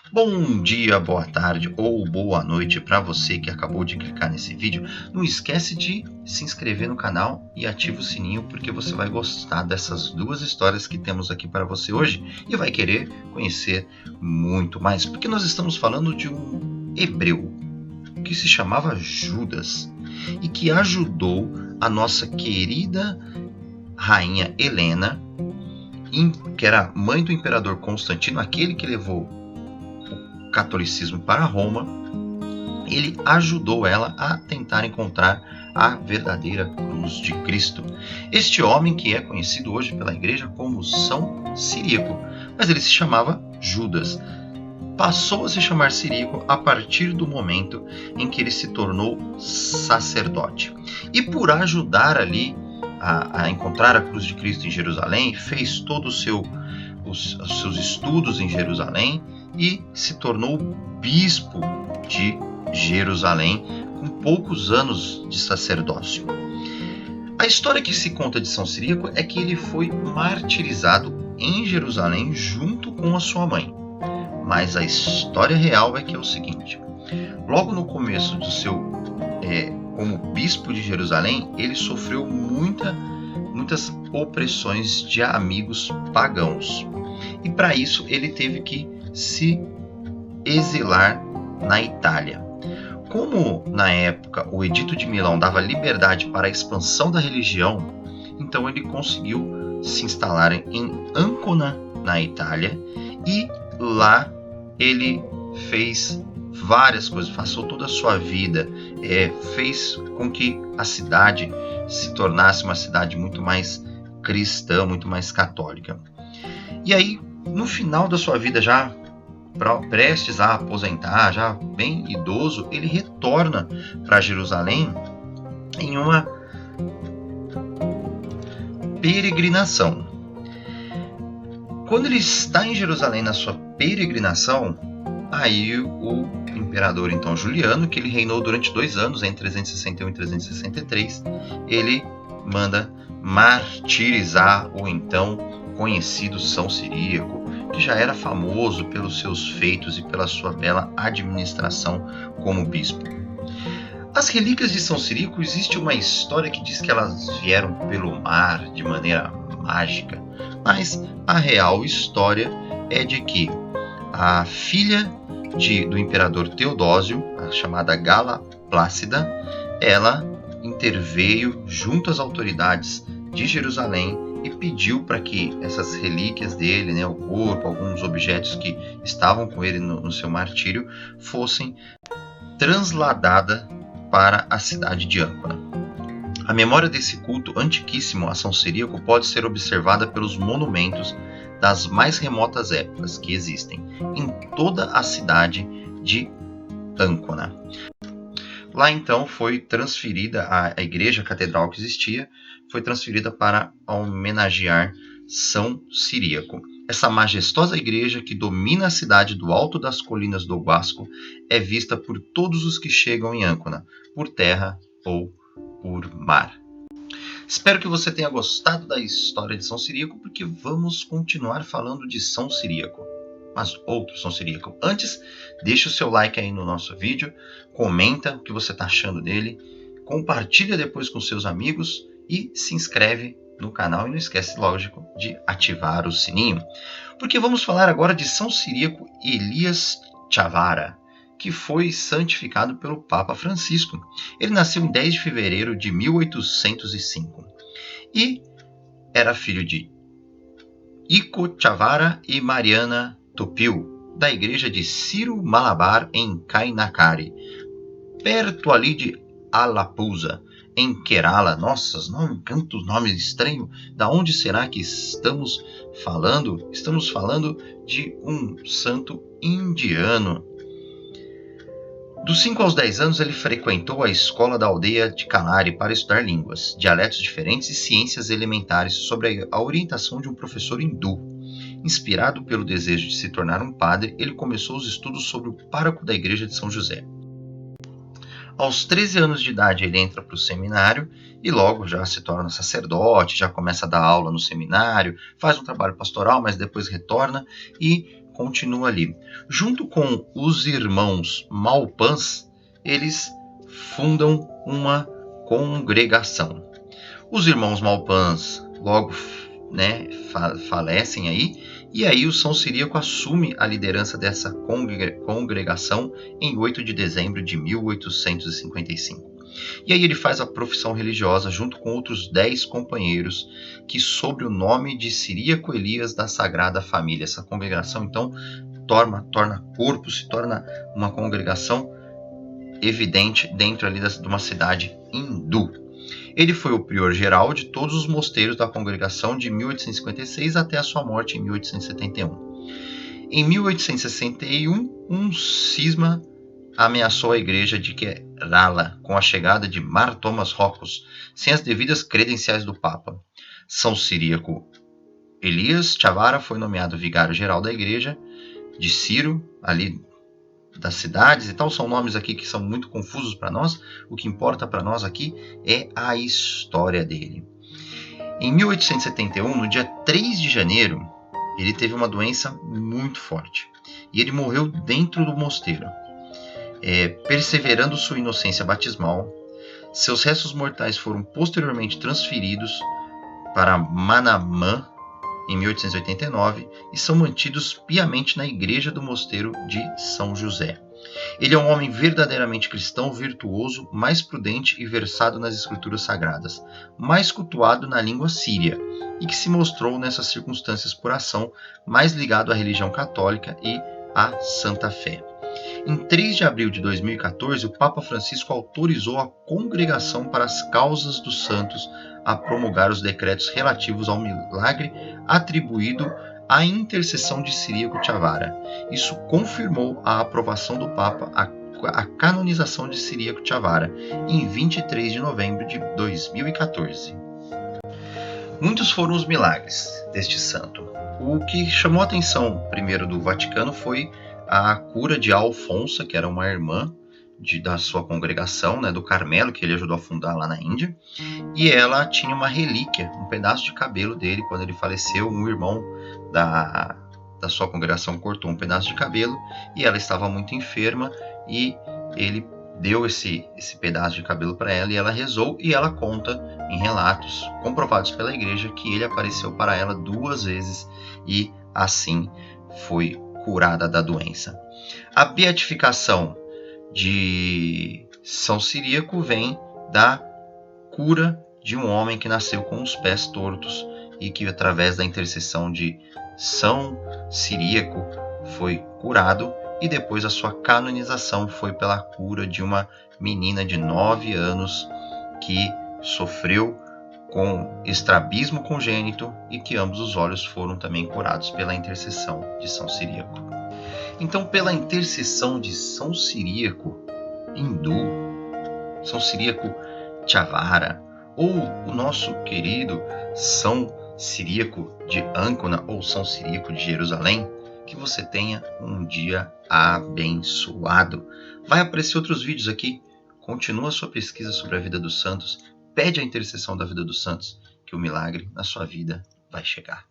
Bom dia, boa tarde ou boa noite para você que acabou de clicar nesse vídeo. Não esquece de se inscrever no canal e ativa o sininho porque você vai gostar dessas duas histórias que temos aqui para você hoje e vai querer conhecer muito mais, porque nós estamos falando de um hebreu que se chamava Judas e que ajudou a nossa querida rainha Helena, que era mãe do imperador Constantino, aquele que levou catolicismo para Roma. Ele ajudou ela a tentar encontrar a verdadeira cruz de Cristo. Este homem que é conhecido hoje pela igreja como São Ciríaco, mas ele se chamava Judas. Passou a se chamar Ciríaco a partir do momento em que ele se tornou sacerdote. E por ajudar ali a encontrar a cruz de Cristo em Jerusalém, fez todos os seus estudos em Jerusalém e se tornou bispo de Jerusalém com poucos anos de sacerdócio. A história que se conta de São Ciríaco é que ele foi martirizado em Jerusalém junto com a sua mãe. Mas a história real é que é o seguinte: logo no começo do seu como bispo de Jerusalém, ele sofreu muitas opressões de amigos pagãos. E para isso ele teve que se exilar na Itália. Como na época o Edito de Milão dava liberdade para a expansão da religião, então ele conseguiu se instalar em Ancona, na Itália, e lá ele fez várias coisas, passou toda a sua vida, fez com que a cidade se tornasse uma cidade muito mais cristã, muito mais católica. E aí, no final da sua vida, já prestes a aposentar, já bem idoso, ele retorna para Jerusalém em uma peregrinação. Quando ele está em Jerusalém na sua peregrinação, aí o imperador então Juliano, que ele reinou durante 2 anos, entre 361 e 363, ele manda martirizar o então conhecido São Ciríaco, que já era famoso pelos seus feitos e pela sua bela administração como bispo. As relíquias de São Ciríaco, existe uma história que diz que elas vieram pelo mar de maneira mágica, mas a real história é de que a filha do imperador Teodósio, a chamada Gala Plácida, ela interveio junto às autoridades de Jerusalém e pediu para que essas relíquias dele, o corpo, alguns objetos que estavam com ele no seu martírio, fossem transladadas para a cidade de Ancona. A memória desse culto antiquíssimo a São Ciríaco pode ser observada pelos monumentos das mais remotas épocas que existem em toda a cidade de Ancona. Lá então foi transferida a igreja catedral que existia, foi transferida para homenagear São Ciríaco. Essa majestosa igreja que domina a cidade do alto das colinas do Guasco é vista por todos os que chegam em Ancona, por terra ou por mar. Espero que você tenha gostado da história de São Ciríaco, porque vamos continuar falando de São Ciríaco, mas outro São Ciríaco. Antes, deixa o seu like aí no nosso vídeo, comenta o que você está achando dele, compartilha depois com seus amigos e se inscreve no canal e não esquece, lógico, de ativar o sininho, porque vamos falar agora de São Ciríaco Elias Chavara, que foi santificado pelo Papa Francisco. Ele nasceu em 10 de fevereiro de 1805 e era filho de Ico Chavara e Mariana Topil, da igreja de Ciro Malabar em Kainakari, perto ali de Alappuzha, em Kerala. Nossa, tantos nomes estranhos. Da onde será que estamos falando? Estamos falando de um santo indiano. Dos 5 aos 10 anos, ele frequentou a escola da aldeia de Kalari para estudar línguas, dialetos diferentes e ciências elementares sob a orientação de um professor hindu. Inspirado pelo desejo de se tornar um padre, ele começou os estudos sobre o pároco da igreja de São José. Aos 13 anos de idade, ele entra para o seminário e logo já se torna sacerdote, já começa a dar aula no seminário, faz um trabalho pastoral, mas depois retorna e continua ali. Junto com os irmãos Malpans, eles fundam uma congregação. Os irmãos Malpans logo, né, falecem aí, e aí o São Ciríaco assume a liderança dessa congregação em 8 de dezembro de 1855. E aí ele faz a profissão religiosa junto com outros 10 companheiros, que sob o nome de Ciríaco Elias da Sagrada Família. Essa congregação, então, torna corpo, se torna uma congregação evidente dentro ali de uma cidade hindu. Ele foi o prior geral de todos os mosteiros da congregação de 1856 até a sua morte em 1871. Em 1861, um cisma ameaçou a igreja de Kerala com a chegada de Mar Thomas Roccos, sem as devidas credenciais do Papa. São Ciríaco Elias Chavara foi nomeado vigário-geral da igreja de Ciro, ali das cidades e tal. São nomes aqui que são muito confusos para nós. O que importa para nós aqui é a história dele. Em 1871, no dia 3 de janeiro, ele teve uma doença muito forte e ele morreu dentro do mosteiro. Perseverando sua inocência batismal, seus restos mortais foram posteriormente transferidos para Manamã em 1889 e são mantidos piamente na igreja do mosteiro de São José. Ele é um homem verdadeiramente cristão, virtuoso, mais prudente e versado nas escrituras sagradas, mais cultuado na língua síria e que se mostrou nessas circunstâncias por ação mais ligado à religião católica e à Santa Fé. Em 3 de abril de 2014, o Papa Francisco autorizou a Congregação para as Causas dos Santos a promulgar os decretos relativos ao milagre atribuído à intercessão de Ciríaco Chavara. Isso confirmou a aprovação do Papa à canonização de Ciríaco Chavara em 23 de novembro de 2014. Muitos foram os milagres deste santo. O que chamou a atenção primeiro do Vaticano foi a cura de Alfonsa, que era uma irmã da sua congregação, né, do Carmelo, que ele ajudou a fundar lá na Índia, e ela tinha uma relíquia, um pedaço de cabelo dele. Quando ele faleceu, um irmão da sua congregação cortou um pedaço de cabelo e ela estava muito enferma e ele deu esse pedaço de cabelo para ela e ela rezou, e ela conta em relatos comprovados pela igreja que ele apareceu para ela 2 vezes e assim foi curada da doença. A beatificação de São Ciríaco vem da cura de um homem que nasceu com os pés tortos e que, através da intercessão de São Ciríaco, foi curado, e depois a sua canonização foi pela cura de uma menina de 9 anos que sofreu com estrabismo congênito e que ambos os olhos foram também curados pela intercessão de São Ciríaco. Então, pela intercessão de São Ciríaco hindu, São Ciríaco Chavara, ou o nosso querido São Ciríaco de Ancona ou São Ciríaco de Jerusalém, que você tenha um dia abençoado. Vai aparecer outros vídeos aqui. Continua a sua pesquisa sobre a vida dos santos. Pede a intercessão da vida dos santos, que o milagre na sua vida vai chegar.